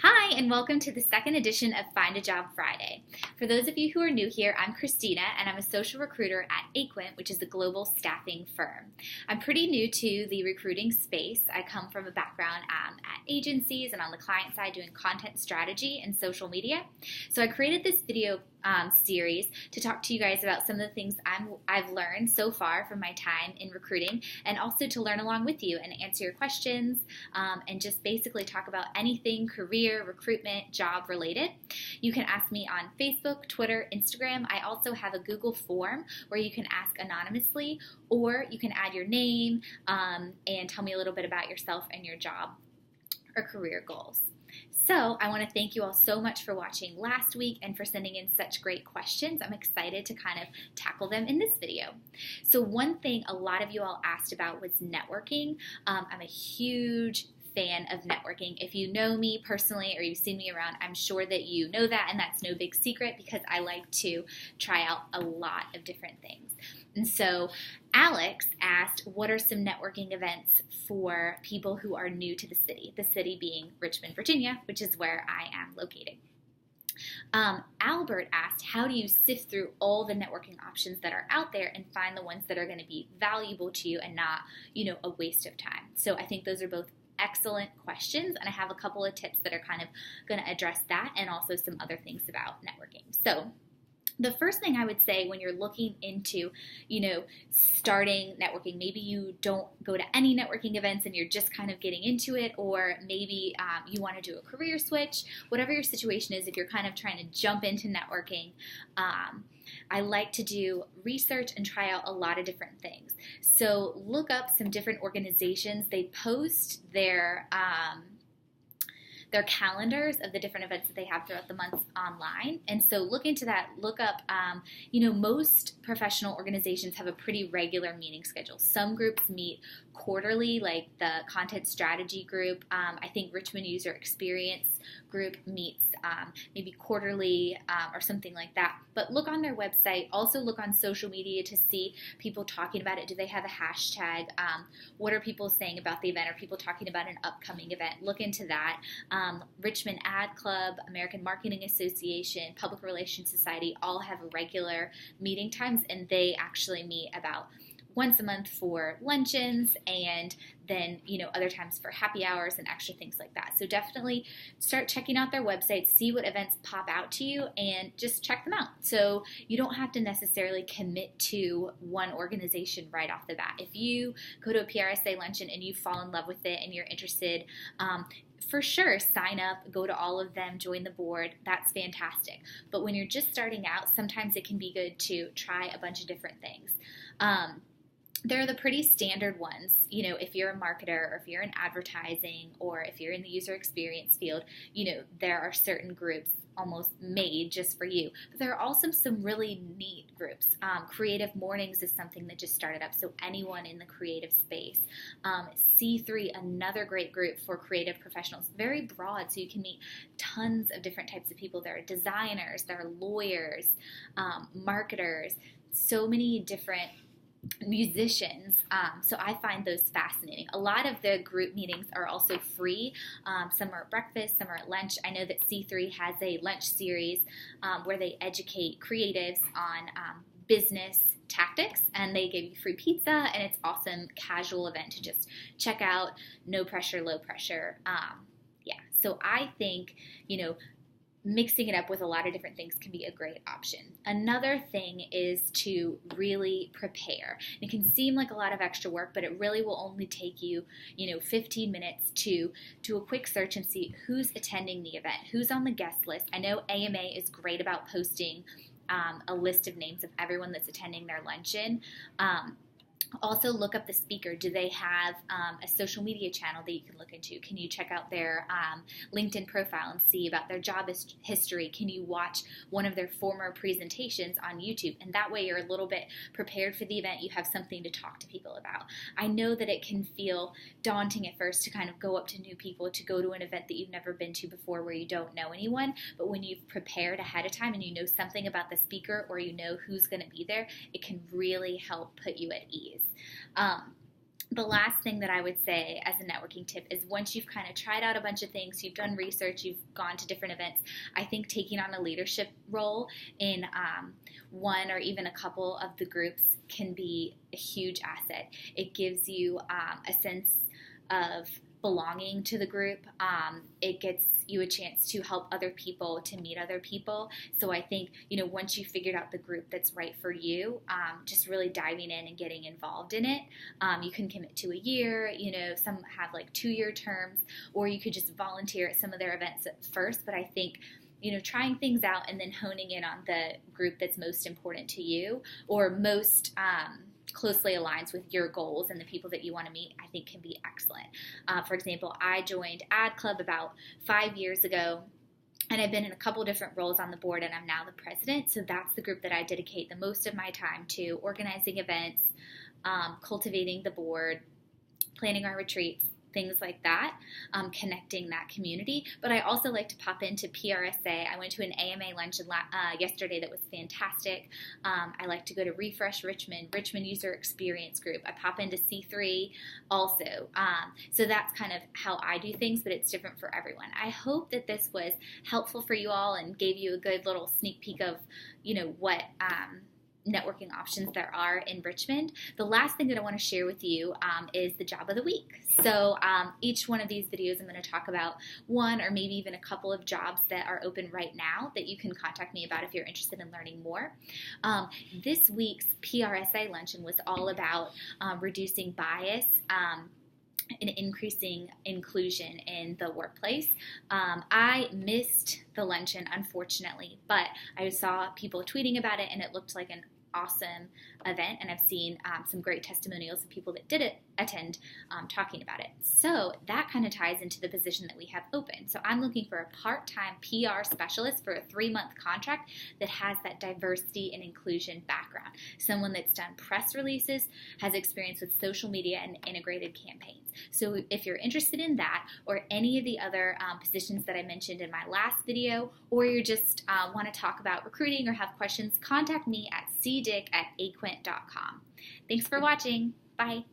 Hi, and welcome to the second edition of Find a Job Friday. For those of you who are new here, I'm Christina, and I'm a social recruiter at Aquent, which is a global staffing firm. I'm pretty new to the recruiting space. I come from a background at agencies and on the client side doing content strategy and social media. So I created this video series to talk to you guys about some of the things I've learned so far from my time in recruiting, and also to learn along with you and answer your questions and just basically talk about anything career, recruitment, job related. You can ask me on Facebook, Twitter, Instagram. I also have a Google form where you can ask anonymously, or you can add your name and tell me a little bit about yourself and your job or career goals. So I want to thank you all so much for watching last week and for sending in such great questions. I'm excited to kind of tackle them in this video. So one thing a lot of you all asked about was networking. I'm a huge fan of networking. If you know me personally or you've seen me around, I'm sure that you know that, and that's no big secret because I like to try out a lot of different things. And so Alex asked, what are some networking events for people who are new to the city being Richmond, Virginia, which is where I am located. Albert asked, how do you sift through all the networking options that are out there and find the ones that are going to be valuable to you and not, a waste of time? So I think those are both excellent questions, and I have a couple of tips that are kind of going to address that and also some other things about networking. So the first thing I would say when you're looking into, starting networking, maybe you don't go to any networking events and you're just kind of getting into it, or maybe you want to do a career switch, whatever your situation is, if you're kind of trying to jump into networking, I like to do research and try out a lot of different things. So look up some different organizations. They post their calendars of the different events that they have throughout the month online. And so look into that, look up, most professional organizations have a pretty regular meeting schedule. Some groups meet quarterly, like the content strategy group. I think Richmond User Experience group meets maybe quarterly or something like that. But look on their website. Also look on social media to see people talking about it. Do they have a hashtag? What are people saying about the event? Are people talking about an upcoming event? Look into that. Richmond Ad Club, American Marketing Association, Public Relations Society all have regular meeting times, and they actually meet about once a month for luncheons, and then, other times for happy hours and extra things like that. So definitely start checking out their website, see what events pop out to you, and just check them out. So you don't have to necessarily commit to one organization right off the bat. If you go to a PRSA luncheon and you fall in love with it and you're interested, for sure, sign up, go to all of them, join the board. That's fantastic. But when you're just starting out, sometimes it can be good to try a bunch of different things. They're the pretty standard ones. If you're a marketer or if you're in advertising or if you're in the user experience field, there are certain groups almost made just for you. But there are also some really neat groups. Creative Mornings is something that just started up, so anyone in the creative space. C3, another great group for creative professionals, very broad, so you can meet tons of different types of people. There are designers, there are lawyers, marketers, so many different musicians, so I find those fascinating. A lot of the group meetings are also free. Some are at breakfast, some are at lunch. I know that C3 has a lunch series where they educate creatives on business tactics, and they give you free pizza, and it's awesome casual event to just check out. No pressure, low pressure. So I think, mixing it up with a lot of different things can be a great option. Another thing is to really prepare. It can seem like a lot of extra work, but it really will only take you, 15 minutes to do a quick search and see who's attending the event, who's on the guest list. I know AMA is great about posting a list of names of everyone that's attending their luncheon. Also look up the speaker. Do they have a social media channel that you can look into? Can you check out their LinkedIn profile and see about their job history? Can you watch one of their former presentations on YouTube? And that way you're a little bit prepared for the event. You have something to talk to people about. I know that it can feel daunting at first to kind of go up to new people, to go to an event that you've never been to before where you don't know anyone. But when you've prepared ahead of time and you know something about the speaker or you know who's going to be there, it can really help put you at ease. The last thing that I would say as a networking tip is once you've kind of tried out a bunch of things, you've done research, you've gone to different events, I think taking on a leadership role in one or even a couple of the groups can be a huge asset. It gives you a sense of belonging to the group. It gets you a chance to help other people, to meet other people. So I think, once you figured out the group that's right for you, just really diving in and getting involved in it. You can commit to a year, some have like 2-year terms, or you could just volunteer at some of their events at first. But I think trying things out and then honing in on the group that's most important to you or most closely aligns with your goals and the people that you want to meet, I think can be excellent. For example, I joined Ad Club about 5 years ago, and I've been in a couple different roles on the board, and I'm now the president. So that's the group that I dedicate the most of my time to: organizing events, cultivating the board, planning our retreats, things like that, connecting that community. But I also like to pop into PRSA. I went to an AMA luncheon yesterday that was fantastic. I like to go to Refresh Richmond User Experience Group. I pop into C3 also. So that's kind of how I do things, but it's different for everyone. I hope that this was helpful for you all and gave you a good little sneak peek of, what networking options there are in Richmond. The last thing that I want to share with you is the job of the week. So each one of these videos I'm going to talk about one or maybe even a couple of jobs that are open right now that you can contact me about if you're interested in learning more. This week's PRSA luncheon was all about reducing bias and increasing inclusion in the workplace. I missed the luncheon, unfortunately, but I saw people tweeting about it and it looked like an awesome event, and I've seen some great testimonials of people that did attend talking about it. So that kind of ties into the position that we have open. So I'm looking for a part-time PR specialist for a 3-month contract that has that diversity and inclusion background. Someone that's done press releases, has experience with social media and integrated campaigns. So if you're interested in that or any of the other positions that I mentioned in my last video, or you just want to talk about recruiting or have questions, contact me at cdick@aquint.com. Thanks for watching. Bye.